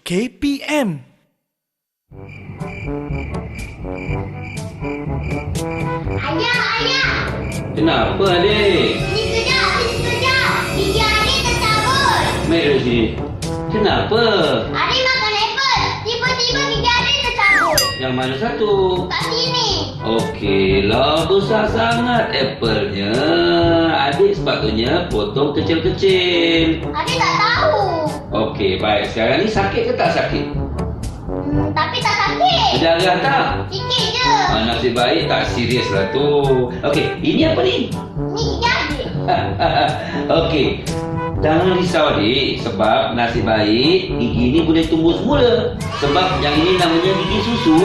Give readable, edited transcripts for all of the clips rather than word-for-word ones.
KPM. Ayah! Kenapa adik? Sini sekejap! Gigi adik tercabut! Mari dari sini. Kenapa? Adik makan apple. Tiba-tiba gigi adik tercabut. Yang mana satu? Kat sini. Okeylah, besar sangat apple-nya. Adik sepatutnya potong kecil-kecil. Adik tak tahu. Okey, baik. Sekarang ni sakit ke tak sakit? Tapi tak sakit. Berdarah tak? Sikit je. Nasib baik tak serius lah tu. Okey, ini apa ni? Ni gigi adik. Okey. Jangan risau adik, sebab nasib baik gigi ni boleh tumbuh semula. Sebab yang ini namanya gigi susu.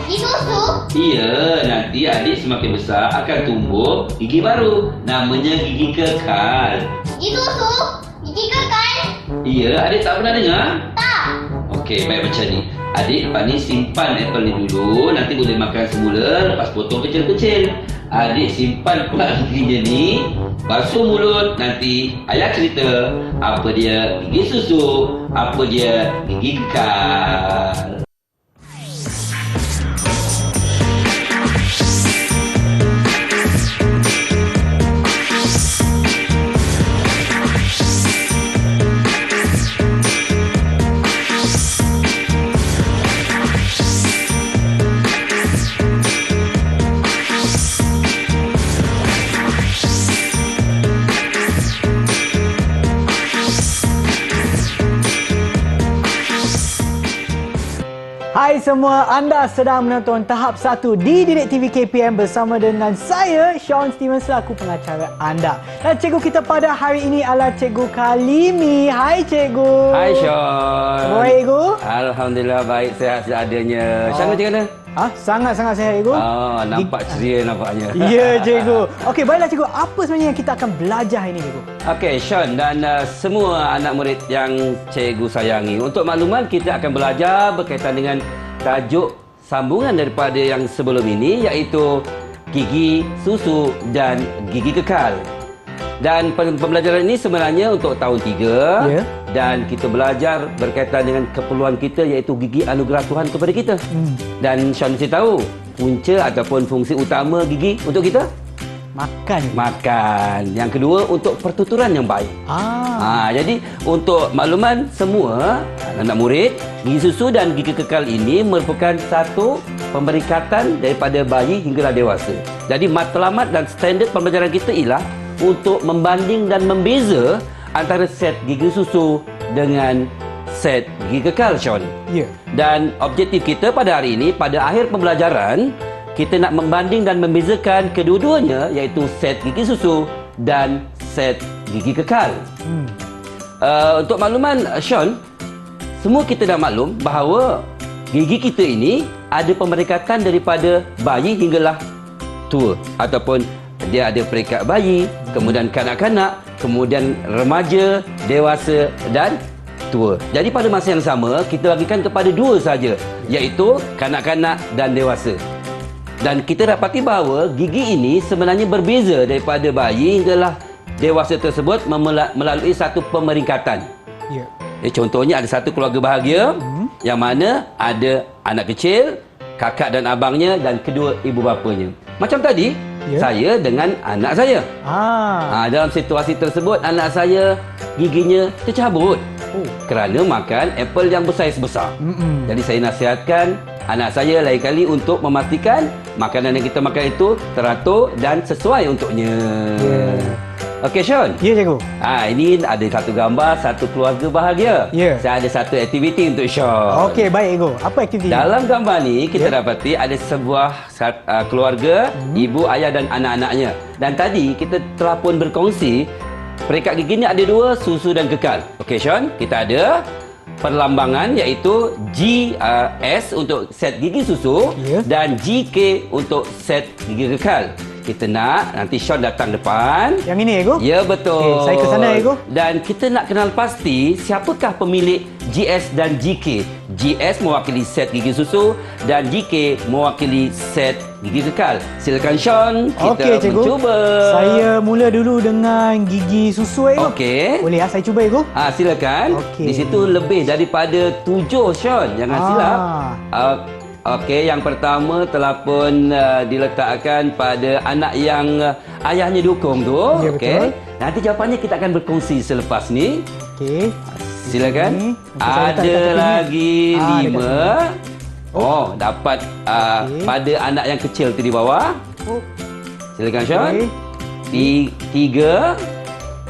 Gigi susu? Iya, nanti adik semakin besar akan tumbuh gigi baru. Namanya gigi kekal. Gigi susu? Gigi kekal? Iya, adik tak pernah dengar? Tak. Okey, baik macam ni. Adik lepas ni simpan apple ni dulu. Nanti boleh makan semula, lepas potong kecil-kecil. Adik simpan pula giginya ni. Basuh mulut, nanti ayah cerita apa dia gigi susu, apa dia gigi kekal. Hai semua, anda sedang menonton tahap 1 di Didik TV KPM bersama dengan saya, Sean Steven, selaku pengacara anda. Dan cikgu kita pada hari ini adalah Cikgu Kalimi. Hai Cikgu. Hai Sean. Baik Cikgu? Alhamdulillah baik, sihat seadanya. Sean macam mana? Sangat-sangat sihat Cikgu. Nampak ceria nampaknya. Ya Cikgu. Okey, baiklah Cikgu, apa sebenarnya yang kita akan belajar hari ini Cikgu? Okey, Sean dan semua anak murid yang cikgu sayangi. Untuk makluman, kita akan belajar berkaitan dengan tajuk sambungan daripada yang sebelum ini, iaitu gigi susu dan gigi kekal. Dan pembelajaran ini sebenarnya untuk tahun 3 Ya. dan kita belajar berkaitan dengan keperluan kita, iaitu gigi anugerah Tuhan kepada kita. Dan Sean mesti tahu punca ataupun fungsi utama gigi untuk kita Makan. makan. Yang kedua untuk pertuturan yang baik. Jadi untuk makluman semua anak murid, gigi susu dan gigi kekal ini merupakan satu pemerikatan daripada bayi hinggalah dewasa. Jadi matlamat dan standard pembelajaran kita ialah untuk membanding dan membeza antara set gigi susu dengan set gigi kekal, Sean. Ya. Dan objektif kita pada hari ini, pada akhir pembelajaran, kita nak membanding dan membezakan kedua-duanya, iaitu set gigi susu dan set gigi kekal. Untuk makluman Sean, semua kita dah maklum bahawa gigi kita ini ada pemerikatan daripada bayi hinggalah tua, ataupun dia ada peringkat bayi, kemudian kanak-kanak, kemudian remaja, dewasa dan tua. Jadi pada masa yang sama kita bagikan kepada dua saja, iaitu kanak-kanak dan dewasa. Dan kita dapati bahawa gigi ini sebenarnya berbeza daripada bayi hinggalah dewasa tersebut melalui satu pemeringkatan. Ya. Contohnya ada satu keluarga bahagia yang mana ada anak kecil, kakak dan abangnya dan kedua ibu bapanya. Macam tadi, saya dengan anak saya. Dalam situasi tersebut anak saya giginya tercabut kerana makan apple yang bersaiz-besar. Jadi saya nasihatkan anak saya lain kali untuk memastikan makanan yang kita makan itu teratur dan sesuai untuknya. Okey Sean. Ya Cikgu. Ini ada satu gambar satu keluarga bahagia. Ya. Saya ada satu aktiviti untuk Sean. Okey, baik Cikgu. Apa aktiviti? Dalam gambar ni kita dapati ada sebuah keluarga, ibu, ayah dan anak-anaknya. Dan tadi kita telah pun berkongsi peringkat gigi ni ada dua, susu dan kekal. Okey Sean, kita ada perlambangan iaitu GS untuk set gigi susu dan GK untuk set gigi kekal. kita nak nanti Sean datang depan. Yang ini, Ego? Ya, betul. Okey, saya ke sana, Ego. Dan kita nak kenal pasti siapakah pemilik GS dan GK. GS mewakili set gigi susu dan GK mewakili set gigi kekal. Silakan Sean, kita Okey, cikgu. mencuba. Saya mula dulu dengan gigi susu, Ego. Okey. Boleh saya cuba, Ego? Silakan. Okey. Di situ lebih daripada 7, Sean. Jangan silap. Okey, yang pertama telah pun diletakkan pada anak yang ayahnya dukung tu. Ya, Okey. betul. Nanti jawapannya kita akan berkongsi selepas ni. Okey. Silakan. Ini, nanti saya letak Ada dekat tepi ni. lagi dekat 5. Oh, dapat Okey. pada anak yang kecil tu di bawah. Oh, Silakan Sean. okey. 3.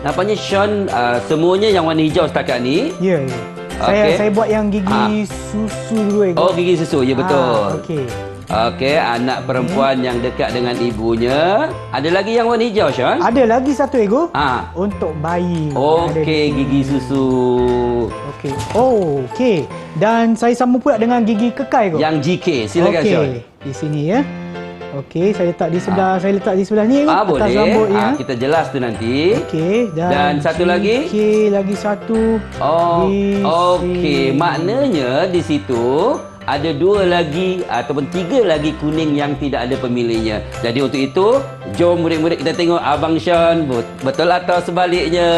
Nampaknya Sean semuanya yang warna hijau setakat ni. Ya, ya. Okey. Saya buat yang gigi susu dulu, Ego. Oh, gigi susu. Ya, betul. Okey. Okey, anak perempuan yang dekat dengan ibunya. Ada lagi yang warna hijau, Sean? Ada lagi satu, Ego. Ah. Untuk bayi. Ada Okey, di sini. gigi susu. Okey. Oh, okey. Dan saya sambung pula dengan gigi kekal, Ego. Yang GK. Silakan, Okey. Sean. Di sini ya. Okey, saya letak di sebelah ni, Ego. Atas Boleh. rambut ya. Kita jelas tu nanti. Okey, Dan satu lagi? Okey, lagi satu. Oh, di okey. sini. Maknanya di situ ada 2 lagi ataupun 3 lagi kuning yang tidak ada pemiliknya. Jadi untuk itu, jom murid-murid kita tengok Abang Sean betul atau sebaliknya.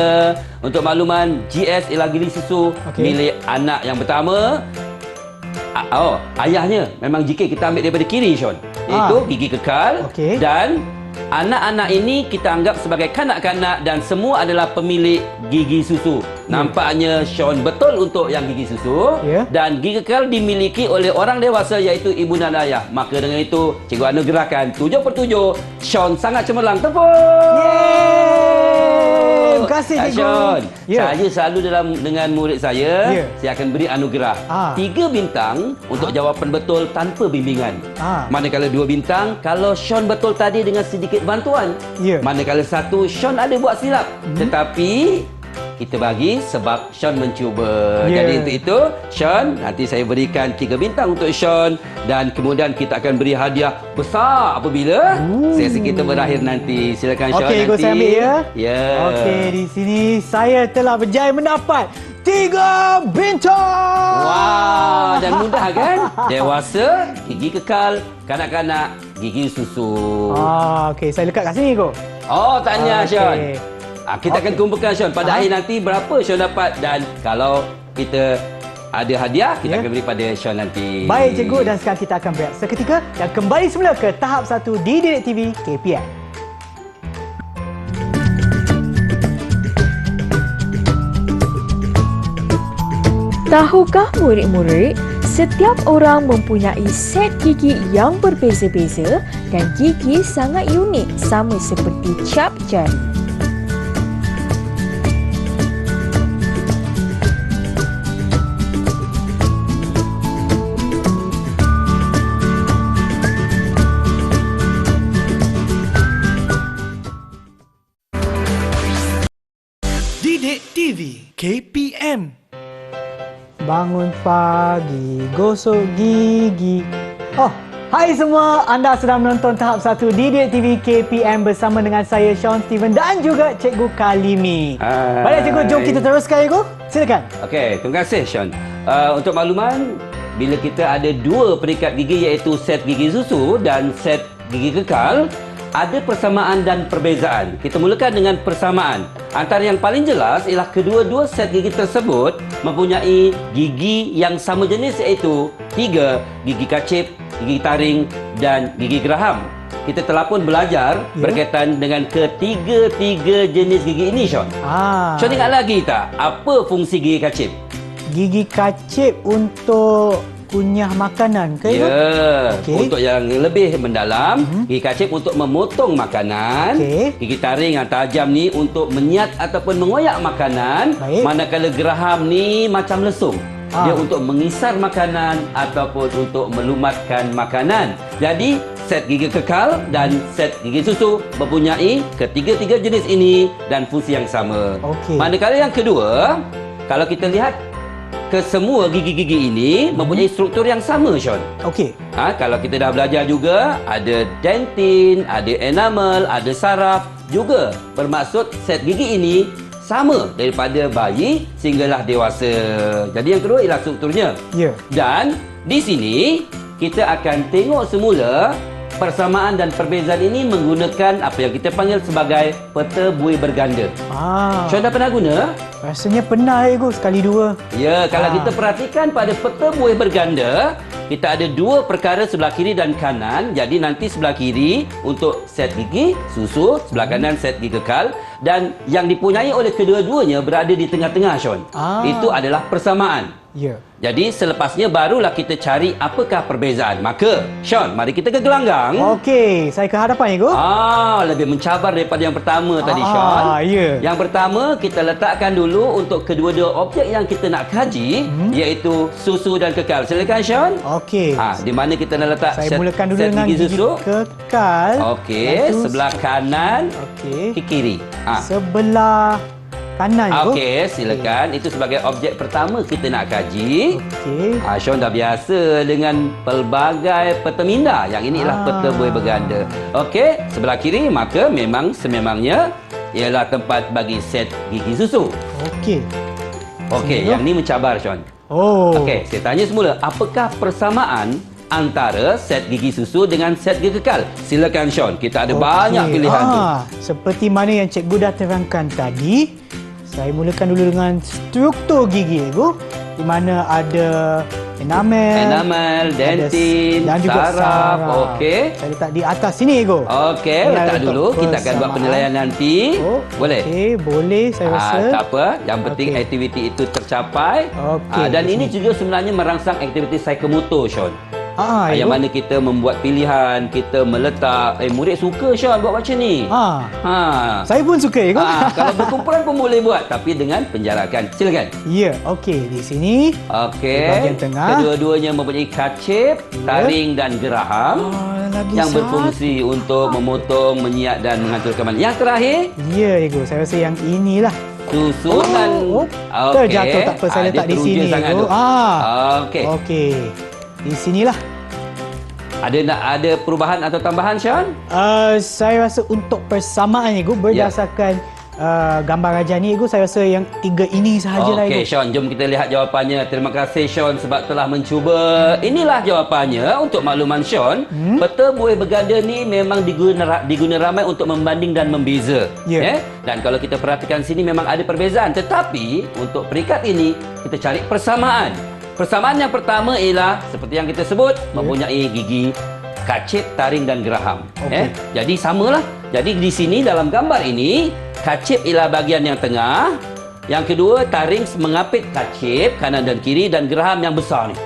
Untuk makluman, GS ialah gigi susu milik anak yang pertama. Ayahnya memang GK, kita ambil daripada kiri, Sean. Iaitu gigi kekal. Okey. Dan anak-anak ini kita anggap sebagai kanak-kanak dan semua adalah pemilik gigi susu. Nampaknya Sean betul untuk yang gigi susu. Ya. Dan gigi kekal dimiliki oleh orang dewasa iaitu ibu dan ayah. Maka dengan itu, cikgu anugerahkan 7/7. Sean sangat cemerlang. Tepuk! Terima kasih, cikgu. Sean, Ya. saya selalu dengan murid saya, Ya. saya akan beri anugerah 3 bintang untuk jawapan betul tanpa bimbingan. Manakala 2 bintang kalau Sean betul tadi dengan sedikit bantuan. Ya. Manakala 1 Sean ada buat silap. Tetapi kita bagi sebab Sean mencuba. Ya. Jadi untuk itu, Sean, nanti saya berikan 3 bintang untuk Sean dan kemudian kita akan beri hadiah besar apabila sesi kita berakhir nanti. Silakan Sean Okey, nanti. Ego, saya ambil ya. Ya. Okey, di sini saya telah berjaya mendapat 3 bintang. Wah, dan mudah kan? Dewasa, gigi kekal, kanak-kanak, gigi susu. Okey, saya lekat kat sini, Ego. Oh, tanya Okey. Sean. Kita akan kumpulkan Sean pada akhir nanti berapa Sean dapat dan kalau kita ada hadiah kita akan beri pada Sean nanti. Baik, cikgu, dan sekarang kita akan berehat seketika dan kembali semula ke tahap 1 di Didik TV KPM. Tahukah murid-murid, setiap orang mempunyai set gigi yang berbeza-beza dan gigi sangat unik sama seperti cap jari. Didik TV KPM. Bangun pagi, gosok gigi. Oh, hai semua. Anda sedang menonton tahap 1 Didik TV KPM bersama dengan saya, Sean Steven dan juga Cikgu Kalimi. Hai. Baik, Cikgu. Jom kita teruskan, Cikgu. Silakan. Okey, terima kasih Sean. Untuk makluman, bila kita ada 2 peringkat gigi iaitu set gigi susu dan set gigi kekal, ada persamaan dan perbezaan. Kita mulakan dengan persamaan. Antara yang paling jelas ialah kedua-dua set gigi tersebut mempunyai gigi yang sama jenis iaitu 3 gigi kacip, gigi taring dan gigi geraham. Kita telah pun belajar berkaitan dengan ketiga-tiga jenis gigi ini, Sean. Sean ingat lagi tak apa fungsi gigi kacip? Gigi kacip untuk kunyah makanan ke? Ya, Okey. untuk yang lebih mendalam, gigi kacip untuk memotong makanan, Okey. gigi taring yang tajam ni untuk menyiat ataupun mengoyak makanan, Baik. manakala geraham ni macam lesung. Dia untuk mengisar makanan ataupun untuk melumatkan makanan. Jadi, set gigi kekal dan set gigi susu mempunyai ketiga-tiga jenis ini dan fungsi yang sama. Okey. Manakala yang kedua, kalau kita lihat kesemua gigi-gigi ini mempunyai struktur yang sama, Sean. Okey. Kalau kita dah belajar juga, ada dentin, ada enamel, ada saraf, juga bermaksud set gigi ini sama daripada bayi sehinggalah dewasa. Jadi yang kedua ialah strukturnya. Ya. Dan di sini kita akan tengok semula persamaan dan perbezaan ini menggunakan apa yang kita panggil sebagai peta buih berganda. Sean dah pernah guna? Rasanya pernah ego sekali dua. Ya, kalau kita perhatikan pada peta buih berganda, kita ada dua perkara sebelah kiri dan kanan. Jadi nanti sebelah kiri untuk set gigi susu, sebelah kanan set gigi kekal, dan yang dipunyai oleh kedua-duanya berada di tengah-tengah, Sean. Itu adalah persamaan. Ya. Jadi selepasnya barulah kita cari apakah perbezaan. Maka, Sean, mari kita ke gelanggang. Okey, saya ke hadapan ego. Lebih mencabar daripada yang pertama tadi, Sean. Ya. Yang pertama, kita letakkan dulu untuk kedua-dua objek yang kita nak kaji, iaitu susu dan kekal. Silakan, Sean. Okey. Di mana kita nak letak Saya mulakan dulu dengan gigi susu? kekal. Okey, sebelah kanan, Okey. ke kiri. Sebelah kanan ego. Okey, silakan. Itu sebagai objek pertama kita nak kaji. Okey. Sean dah biasa dengan pelbagai peta minda. Yang ini ialah peta buih berganda. Okey, sebelah kiri maka memang sememangnya ialah tempat bagi set gigi susu. Okey. Okey, yang ni mencabar, Sean. Okey, saya tanya semula, apakah persamaan antara set gigi susu dengan set gigi kekal? Silakan, Sean. Kita ada banyak pilihan tu. Seperti mana yang cikgu dah terangkan tadi, saya mulakan dulu dengan struktur gigi ego, di mana ada enamel, dentin, dan juga saraf. Okey. Saya letak di atas sini ego. Okey, letak dulu. Kita akan buat penilaian nanti. Boleh? Okey, boleh saya rasa. Tak apa. Yang penting aktiviti itu tercapai. Okey. Dan ini juga sebenarnya merangsang aktiviti psikomotor, Sean. Yang ego. mana kita membuat pilihan, kita meletak. Murid suka, Sean, buat macam ni. Saya pun suka ego. Kalau berkumpulan pun boleh buat, tapi dengan penjarakan. Silakan. Ya, okey. Di sini. Okey. Di bahagian tengah. Kedua-duanya mempunyai kacip, taring dan geraham Lagi yang berfungsi untuk memotong, menyiap dan menghancurkan mani. Yang terakhir, ya ego. Saya rasa yang inilah. susunan. Terjatuh, tak apa, saya letak di sini ego. Okey. Okey. Di sinilah. Ada perubahan atau tambahan, Sean? Saya rasa untuk persamaan ego berdasarkan gambar raja ni ego, saya rasa yang tiga ini sahajalah ego. Okey, Sean, jom kita lihat jawapannya. Terima kasih, Sean, sebab telah mencuba. Inilah jawapannya. Untuk makluman Sean, peta buih berganda ni memang diguna ramai untuk membanding dan membeza. Dan kalau kita perhatikan sini memang ada perbezaan. Tetapi untuk peringkat ini kita cari persamaan. Persamaan yang pertama ialah seperti yang kita sebut, mempunyai gigi kacip, taring dan geraham. Jadi samalah. Jadi di sini dalam gambar ini, kacip ialah bahagian yang tengah. Yang kedua, taring mengapit kacip kanan dan kiri, dan geraham yang besar ni.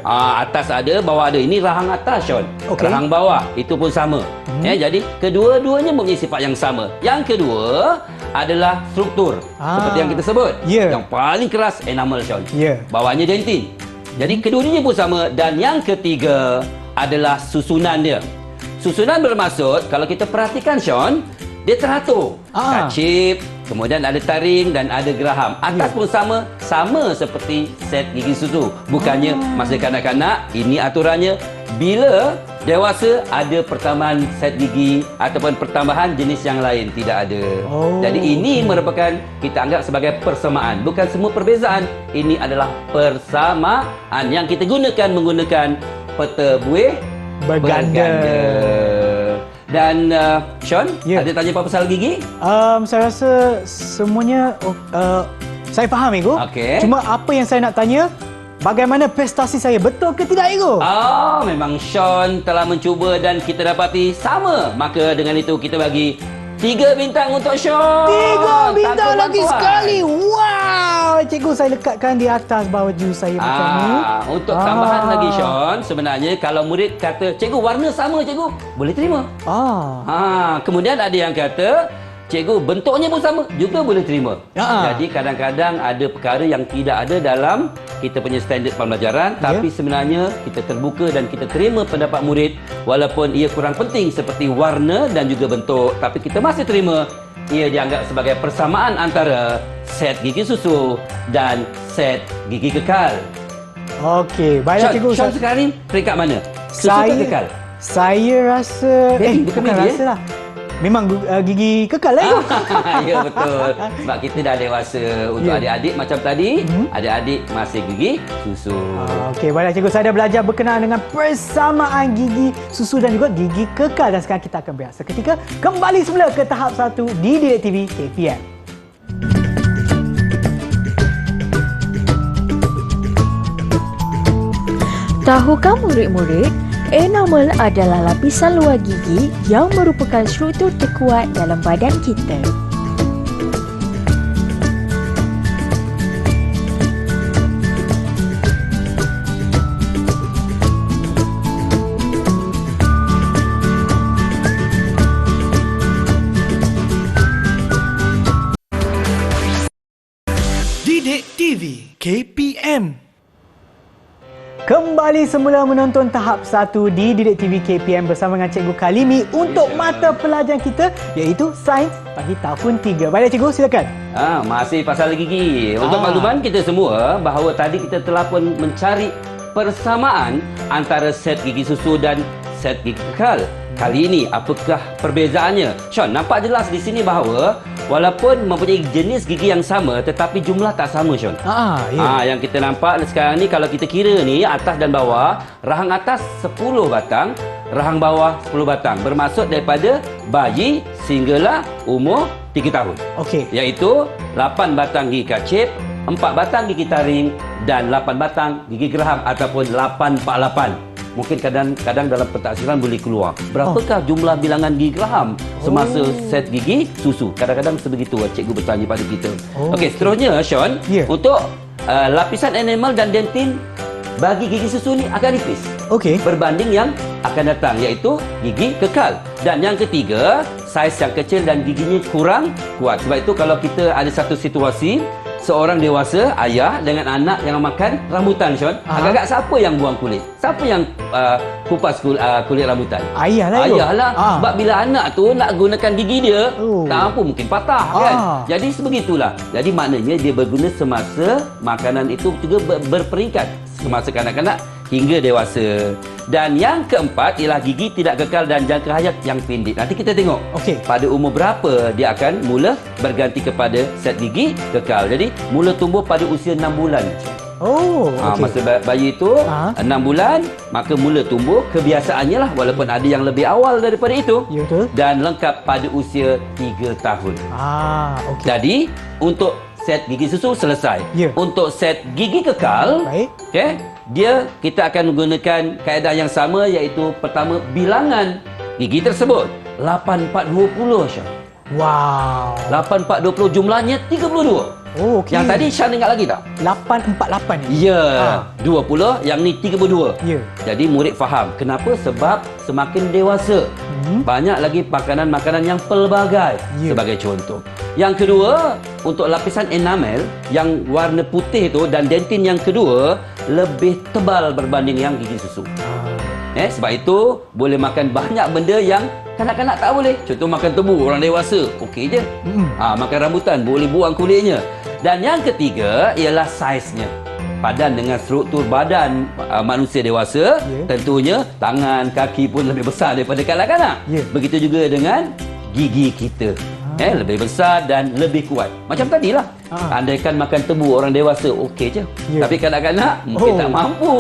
Atas ada, bawah ada. Ini rahang atas, Sean. Rahang bawah itu pun sama. Jadi kedua-duanya mempunyai sifat yang sama. Yang kedua adalah struktur. Seperti yang kita sebut. Yang paling keras enamel, Sean. Bawahnya dentin. Jadi kedua-duanya pun sama. Dan yang ketiga adalah susunan dia. Susunan bermaksud, kalau kita perhatikan, Sean, dia teratur. Kacip, kemudian ada taring dan ada geraham. Atas pun sama seperti set gigi susu. Bukannya masa kanak-kanak, ini aturannya. Bila dewasa, ada pertambahan set gigi ataupun pertambahan jenis yang lain. Tidak ada. Jadi ini merupakan, kita anggap sebagai persamaan. Bukan semua perbezaan. Ini adalah persamaan yang kita gunakan menggunakan peta buih berganda. Dan Sean, ada tanya apa pasal gigi? Saya rasa semuanya saya faham ego. Cuma apa yang saya nak tanya, bagaimana prestasi saya, betul ke tidak ego? Memang Sean telah mencuba dan kita dapati sama. Maka dengan itu kita bagi 3 bintang untuk Sean. 3 bintang Tanpa lagi bantuan. sekali. Wow, cikgu saya lekatkan di atas baju saya macam ni. Untuk tambahan lagi, Sean, sebenarnya kalau murid kata, cikgu warna sama, cikgu, boleh terima. Kemudian ada yang kata, cikgu bentuknya pun sama, juga boleh terima. Jadi kadang-kadang ada perkara yang tidak ada dalam kita punya standard pembelajaran, tapi sebenarnya kita terbuka dan kita terima pendapat murid walaupun ia kurang penting seperti warna dan juga bentuk, tapi kita masih terima. Ia dianggap sebagai persamaan antara set gigi susu dan set gigi kekal. Okey, baiklah cikgu. Sean sekarang ni peringkat mana? Susu ke kekal? Saya rasa Bukan baby, rasa lah. Memang gigi kekal lah itu. Ya, betul. Sebab kita dah dewasa. Untuk adik-adik macam tadi, adik-adik masih gigi susu. Okey, baiklah cikgu. Saya dah belajar berkenaan dengan persamaan gigi susu dan juga gigi kekal. Dan sekarang kita akan berehat seketika kembali semula ke tahap 1 di Didik TV KPM. Tahukah murid-murid, enamel adalah lapisan luar gigi yang merupakan struktur terkuat dalam badan kita. Didik TV KPM. Kembali semula menonton tahap 1 di Didik TV KPM bersama dengan Cikgu Kalimi untuk mata pelajaran kita iaitu Sains bagi tahun 3. Baiklah cikgu, silakan. Masih pasal gigi. Untuk makluman kita semua bahawa tadi kita telah pun mencari persamaan antara set gigi susu dan set gigi kekal. Kali ini apakah perbezaannya? Sean, nampak jelas di sini bahawa walaupun mempunyai jenis gigi yang sama tetapi jumlah tak sama, Sean. Yang kita nampak sekarang ni kalau kita kira ni atas dan bawah, rahang atas 10 batang, rahang bawah 10 batang. Bermaksud daripada bayi sehinggalah umur 3 tahun. Okey. Iaitu 8 batang gigi kacip, 4 batang gigi taring dan 8 batang gigi geraham ataupun 848. Mungkin kadang-kadang dalam pentaksiran boleh keluar. Berapakah jumlah bilangan gigi geraham semasa set gigi susu? Kadang-kadang sebegitu cikgu bertanya pada kita. Okey, seterusnya Sean, untuk lapisan enamel dan dentin bagi gigi susu ni akan nipis. Okey. Berbanding yang akan datang iaitu gigi kekal. Dan yang ketiga, saiz yang kecil dan giginya kurang kuat. Sebab itu kalau kita ada satu situasi seorang dewasa, ayah dengan anak yang makan rambutan, Sean. Agak-agak siapa yang buang kulit? Siapa yang kupas kulit rambutan? Ayah lah. Ayah lah. Sebab bila anak tu nak gunakan gigi dia, tak mampu, mungkin patah kan. Jadi sebegitulah. Jadi maknanya dia berguna semasa makanan itu juga berperingkat. Semasa kanak-kanak hingga dewasa. Dan yang keempat ialah gigi tidak kekal dan jangka hayat yang pendek. Nanti kita tengok pada umur berapa dia akan mula berganti kepada set gigi kekal. Jadi mula tumbuh pada usia 6 bulan. Masa bayi itu 6 bulan, maka mula tumbuh. Kebiasaannya lah, walaupun ada yang lebih awal daripada itu. Ya, betul. Dan lengkap pada usia 3 tahun. Jadi untuk set gigi susu selesai. Untuk set gigi kekal, kita akan menggunakan kaedah yang sama iaitu pertama bilangan gigi tersebut 8420, Syah. Wow. 8420 jumlahnya 32. Yang tadi Syah ingat lagi tak? 848 ni. Ya, 20, yang ni 32. Ya. Jadi murid faham. Kenapa? Sebab semakin dewasa banyak lagi makanan-makanan yang pelbagai. Sebagai contoh. Yang kedua, untuk lapisan enamel yang warna putih tu dan dentin yang kedua lebih tebal berbanding yang gigi susu. Sebab itu boleh makan banyak benda yang kanak-kanak tak boleh. Contoh makan tebu, orang dewasa okey je. Makan rambutan boleh buang kulitnya. Dan yang ketiga ialah saiznya. Padan dengan struktur badan manusia dewasa, tentunya tangan, kaki pun lebih besar daripada kanak-kanak. Begitu juga dengan gigi kita. Lebih besar dan lebih kuat. Macam tadilah. Andaikan makan tebu orang dewasa okey je. Tapi kanak-kanak mungkin tak mampu.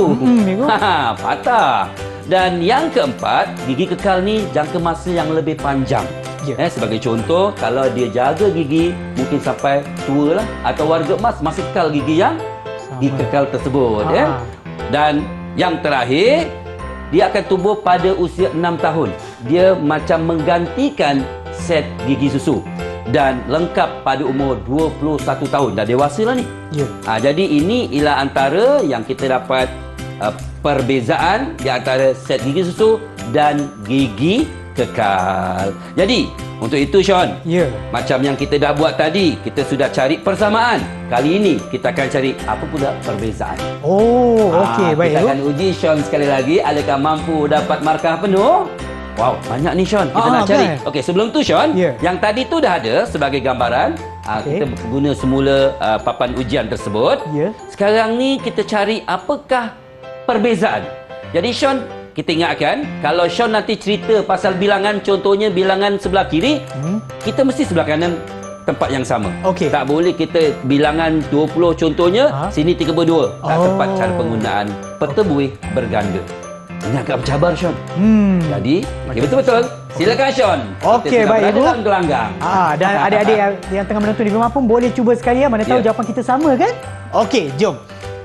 Patah. Dan yang keempat, gigi kekal ni jangka masa yang lebih panjang. Sebagai contoh, kalau dia jaga gigi mungkin sampai tua lah, atau warga emas masih kekal gigi yang gigi kekal tersebut. Dan yang terakhir, dia akan tumbuh pada usia 6 tahun. Dia macam menggantikan set gigi susu dan lengkap pada umur 21 tahun. Dah dewasa lah ni. Jadi ini ialah antara yang kita dapat perbezaan di antara set gigi susu dan gigi kekal. Jadi untuk itu Sean, macam yang kita dah buat tadi, kita sudah cari persamaan. Kali ini kita akan cari apa pula perbezaan. Okey, baik. Kita akan uji Sean sekali lagi, adakah mampu dapat markah penuh Wow, banyak ni Sean. Kita Ah, nak cari. kan? Okey, sebelum tu Sean, Ya. yang tadi tu dah ada sebagai gambaran. Okey. Kita guna semula papan ujian tersebut. Ya. Sekarang ni kita cari apakah perbezaan. Jadi Sean, kita ingatkan kalau Sean nanti cerita pasal bilangan, contohnya bilangan sebelah kiri, kita mesti sebelah kanan tempat yang sama. Okey. Tak boleh kita bilangan 20 contohnya, Ha? sini 32. Tak Oh. tepat cara penggunaan peta buih berganda. Ini agak mencabar Sean. Jadi, ya betul-betul. Silakan Sean. Okey, Kita baik, berada Ibu. dalam gelanggang. Dan adik-adik yang tengah menonton di rumah pun boleh cuba sekali ya. Mana tahu Ya. jawapan kita sama kan? Okey, jom.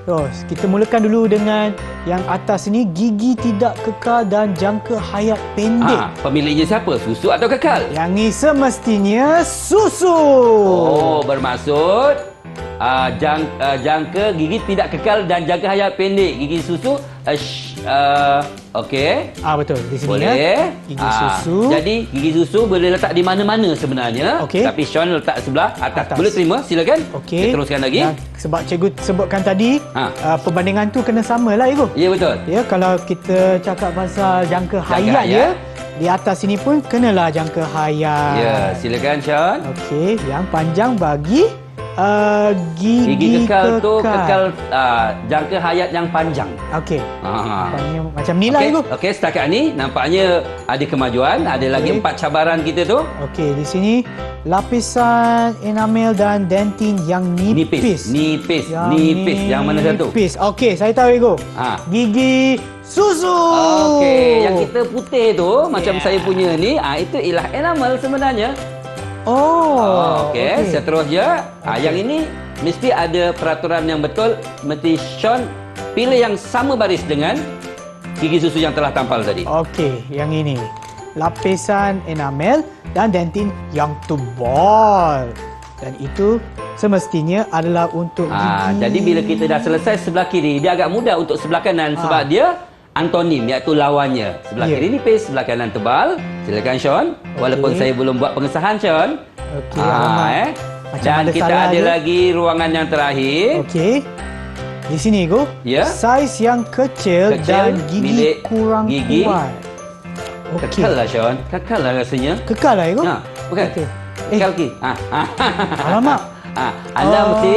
Terus, kita mulakan dulu dengan yang atas ni, gigi tidak kekal dan jangka hayat pendek. Pemiliknya siapa? Susu atau kekal? Yang ni semestinya susu. Oh, bermaksud jangka gigi tidak kekal dan jangka hayat pendek. Gigi susu okey. Betul. Di sini Boleh. ya. Gigi susu. Jadi gigi susu boleh letak di mana-mana sebenarnya. Okey. Tapi Sean letak sebelah atas. Atas. Boleh terima? Silakan. Okey. Kita teruskan lagi. Dan sebab cikgu sebutkan tadi, perbandingan tu kena sama lah, Ibu. Ya, betul. Ya, kalau kita cakap pasal jangka hayat hayat. di atas sini pun kenalah jangka hayat. Ya, silakan Sean. Okey, yang panjang bagi gigi, Gigi kekal tu kekal jangka hayat yang panjang. Okey. Ha. Nampaknya macam ni lah, Ibu. Okey, setakat ni nampaknya ada kemajuan. Ada lagi 4 cabaran kita tu. Okey, di sini lapisan enamel dan dentin yang nipis. Nipis. Yang mana satu? Nipis. Okey, saya tahu, Ibu. Gigi susu. Okey, yang kita putih tu macam saya punya ni, itu ialah enamel sebenarnya. Okey, seterusnya yang ini mesti ada peraturan yang betul. Mesti Sean pilih yang sama baris dengan gigi susu yang telah tampal tadi. Okey, yang ini. Lapisan enamel dan dentin yang tebal. Dan itu semestinya adalah untuk gigi. Jadi bila kita dah selesai sebelah kiri, dia agak mudah untuk sebelah kanan sebab dia antonim, iaitu lawannya. Sebelah kiri nipis, sebelah kanan tebal. Silakan Sean. Walaupun saya belum buat pengesahan Sean. Okey, alamak. Macam Dan ada kita salah ada je. lagi ruangan yang terakhir. Okey. Di sini, Go. Ya. Saiz yang kecil dan gigi milik kurang gigi. kuat. Okey. Kekal lah Sean. Kekal lah rasanya. Kekal lah, Go. Bukan. Okey. Kekal lagi. Alamak. Anda mesti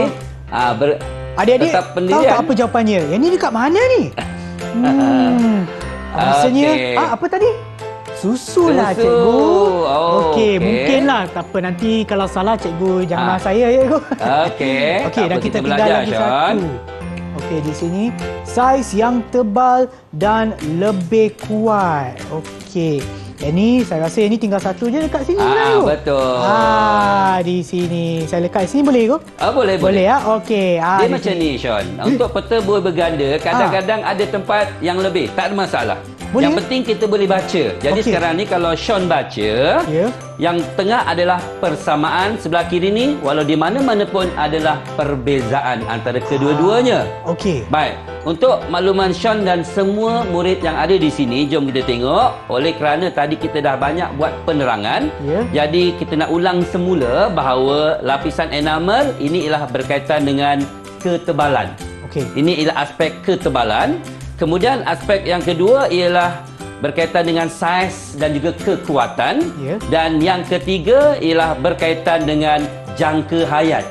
Adik-adik, tetap tahu pendirian. tak apa jawapannya? Yang ni dekat mana ni? Rasanya, Okey. apa tadi? Susu lah, Susu. cikgu. Okey. Mungkinlah. Tak apa, nanti kalau salah, cikgu jangan marah saya, ya, cikgu. Okey. Okey, Tak dan apa, kita tinggal belajar, lagi Sean. satu. Okey, di sini saiz yang tebal dan lebih kuat. Okey. Yang ni saya rasa ini tinggal satu je dekat sini lah, Go. Betul. Di sini. Saya lekat sini boleh, Go? Boleh. Boleh ya? Okey. Dia macam ni Sean. Untuk peta buih berganda, kadang-kadang ada tempat yang lebih. Tak ada masalah. Boleh. Yang penting kita boleh baca. Jadi Okey. sekarang ni kalau Sean baca, Ya. yang tengah adalah persamaan, sebelah kiri ni walau di mana-mana pun adalah perbezaan antara kedua-duanya. Okey. Baik, untuk makluman Sean dan semua murid yang ada di sini, jom kita tengok. Oleh kerana tadi kita dah banyak buat penerangan, Ya. jadi kita nak ulang semula bahawa lapisan enamel ini ialah berkaitan dengan ketebalan. Okey. Ini ialah aspek ketebalan. Kemudian aspek yang kedua ialah berkaitan dengan saiz dan juga kekuatan. Ya. Dan yang ketiga ialah berkaitan dengan jangka hayat.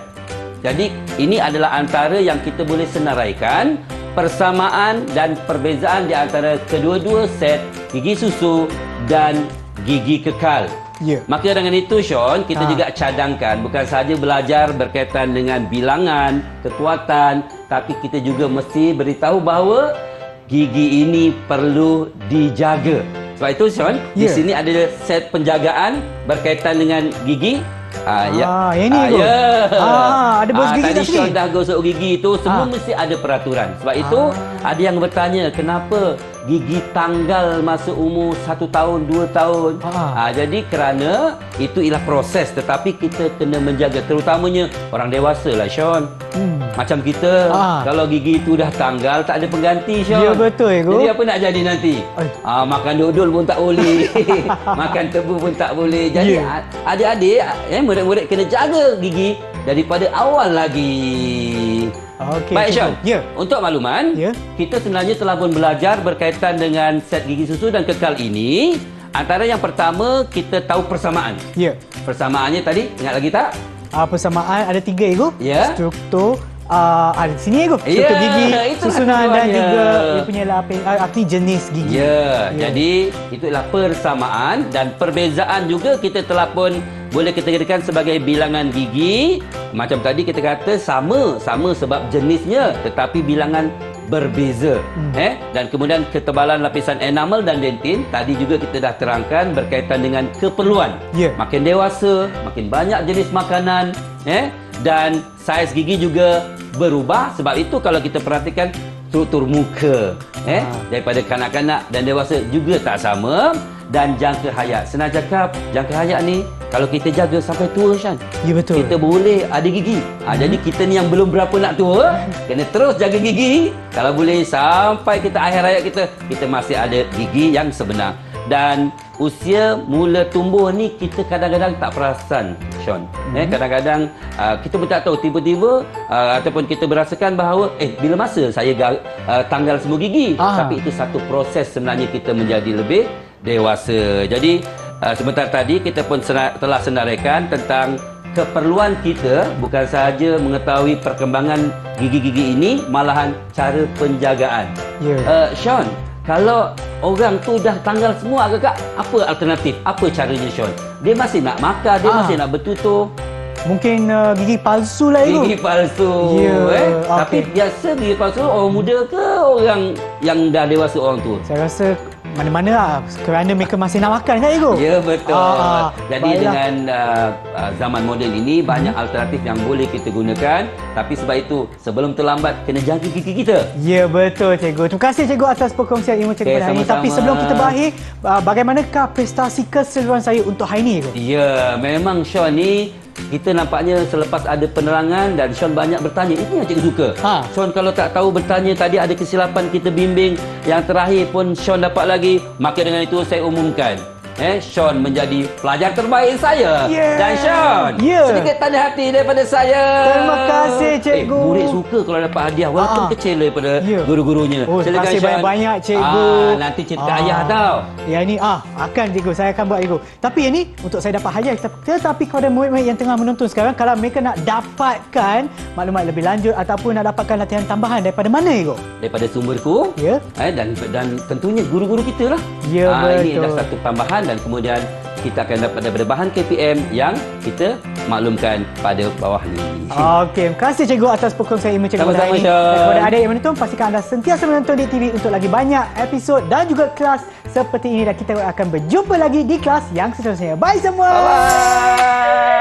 Jadi ini adalah antara yang kita boleh senaraikan persamaan dan perbezaan di antara kedua-dua set gigi susu dan gigi kekal. Ya. Maka dengan itu Sean, kita juga cadangkan bukan sahaja belajar berkaitan dengan bilangan, kekuatan, tapi kita juga mesti beritahu bahawa gigi ini perlu dijaga. Sebab itu Sean, di Ya. sini ada set penjagaan berkaitan dengan gigi. yang ni, Go. Ada bos gigi tadi kat sini. Sean dah gosok gigi itu, semua mesti ada peraturan. Sebab itu ada yang bertanya, kenapa gigi tanggal masa umur 1 tahun, 2 tahun? Jadi kerana itu ialah proses, tetapi kita kena menjaga, terutamanya orang dewasa lah Sean. Macam kita, kalau gigi itu dah tanggal, tak ada pengganti Sean. Ya, betul, Go. Jadi apa nak jadi nanti? Makan dodol pun tak boleh. Makan tebu pun tak boleh. Jadi adik-adik, murid-murid kena jaga gigi daripada awal lagi. Okey. Baik Sean, Ya. untuk makluman, Ya. kita sebenarnya telah pun belajar berkaitan dengan set gigi susu dan kekal ini. Antara yang pertama, kita tahu persamaan. Ya. Persamaannya tadi, ingat lagi tak? Persamaan ada 3 ego. Ya. Struktur ada di sini ego. Struktur Ya, gigi, itulah susunan dan keduanya. juga dia punya lapis, arti jenis gigi. Ya, jadi itulah persamaan dan perbezaan juga kita telah pun boleh kita katakan sebagai bilangan gigi. Macam tadi kita kata sama sebab jenisnya tetapi bilangan berbeza. Dan kemudian ketebalan lapisan enamel dan dentin tadi juga kita dah terangkan berkaitan dengan keperluan. Ya. Makin dewasa, makin banyak jenis makanan, dan saiz gigi juga berubah. Sebab itu kalau kita perhatikan struktur muka daripada kanak-kanak dan dewasa juga tak sama. Dan jangka hayat, senang cakap, jangka hayat ni kalau kita jaga sampai tua, Shan, Ya, betul. kita boleh ada gigi. Jadi kita ni yang belum berapa nak tua, kena terus jaga gigi. Kalau boleh sampai kita akhir hayat kita masih ada gigi yang sebenar. Dan usia mula tumbuh ni kita kadang-kadang tak perasan, Sean. Kadang-kadang kita pun tak tahu, tiba-tiba ataupun kita berasakan bahawa bila masa saya tanggal semua gigi. Tapi itu satu proses sebenarnya kita menjadi lebih dewasa. Jadi sebentar tadi kita pun telah senaraikan tentang keperluan kita bukan sahaja mengetahui perkembangan gigi-gigi ini, malahan cara penjagaan. Sean, kalau orang tu dah tanggal semua agak-agak, apa alternatif? Apa caranya, Sean? Dia masih nak makan, dia masih nak bertutur. Mungkin gigi palsu lah ego. Gigi palsu. Tapi biasa gigi palsu orang muda ke orang yang dah dewasa, orang tua? Saya rasa mana-mana lah, kerana mereka masih nak makan kan ego? Ya, betul. Jadi baiklah. dengan zaman moden ini banyak alternatif yang boleh kita gunakan. Tapi sebab itu sebelum terlambat kena jaga gigi kita. Ya, betul cikgu. Terima kasih cikgu atas perkongsian ilmu cikgu pada hari ini. sama-sama. Tapi sebelum kita berakhir, bagaimanakah prestasi keseluruhan saya untuk hari ini cikgu? Ya, memang Sean ni kita nampaknya selepas ada penerangan dan Sean banyak bertanya. Itu yang cikgu suka. Sean kalau tak tahu bertanya, tadi ada kesilapan kita bimbing. Yang terakhir pun Sean dapat lagi. Maka dengan itu saya umumkan, Sean menjadi pelajar terbaik saya. Dan Sean, sedikit tanda hati daripada saya. Terima kasih cikgu. Murid suka kalau dapat hadiah walaupun kecil daripada guru-gurunya. Terima kasih Sean. banyak-banyak cikgu. Nanti cerita ayah tau. Yang ni akan cikgu, saya akan buat cikgu. Tapi yang ni untuk saya dapat hadiah. Tetapi kepada murid-murid yang tengah menonton sekarang, kalau mereka nak dapatkan maklumat lebih lanjut ataupun nak dapatkan latihan tambahan daripada mana cikgu? Daripada sumberku. Dan tentunya guru-guru kita lah. Ya, betul. Ini adalah satu tambahan dan kemudian kita akan dapat daripada bahan KPM yang kita maklumkan pada bawah ni. Okey, terima kasih cikgu atas perkongsian ilmu cikgu pada hari ini. Sama-sama, Dan Sean. kepada adik yang menonton, pastikan anda sentiasa menonton di TV untuk lagi banyak episod dan juga kelas seperti ini. Dan kita akan berjumpa lagi di kelas yang seterusnya. Bye semua! Bye-bye!